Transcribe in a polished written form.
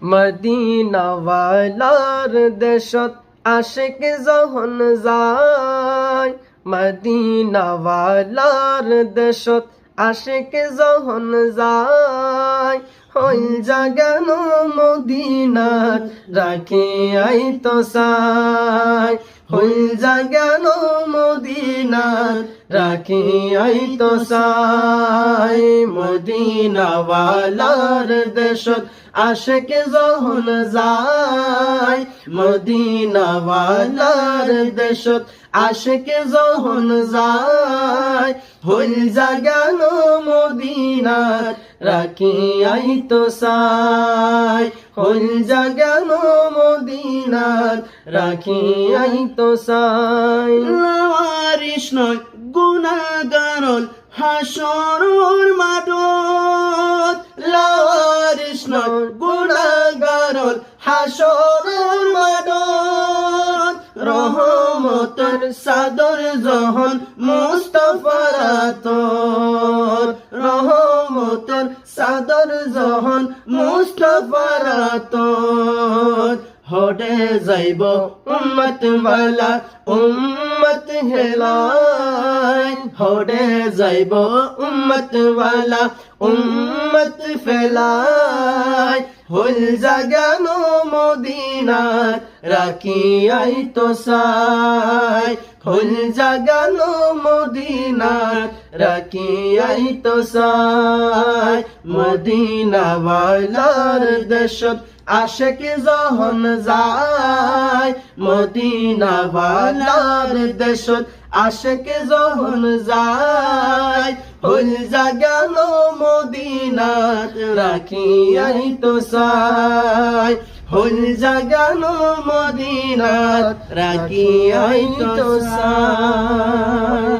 মদিনাওয়ালার দেশত আশিক যখন যায়, মদিনাওয়ালার দেশত আশিক যখন যায়, হইল জাগানো মদিনাত রাখি আইতো সাই, হইল জাগানো মদিনাত রাখি আইতো সাই। মদিনাওয়ালার দেশত আশিক যখন যায়, মদিনাওয়ালার দেশত আশিক যখন যায়, হইল জাগানো মদিনাত রাখি আইতো সাই, হইল জাগানো মদিনাত রাখি আইতো সাই। লাওয়ারিস নয় গুনাহগার হাসরের মাঠত, লাওয়ারিস নয় গুনাহগার হাসরের মাঠত, রহমতের চাদর যখন মুস্তাফার হাতত, রহমতের চাদর যখন মুস্তাফার হাতত, হডে যাইব উম্মত ওয়ালা উম্মত হেলাই, হডে যাইব উম্মত ওয়ালা উম্মত ফেলাই, হইল জাগানো মদিনাত রাখি আইতো সাই, হইল জাগানো মদিনাত রাখি আইতো সাই। মদিনাওয়ালার দেশত আশিক যখন যায়, মদিনাওয়ালার দেশত আশিক যখন যায়, হইল জাগানো মদিনাত রাখি আইতো সাই, হইল জাগানো মদিনাত রাখি আইতো সাই।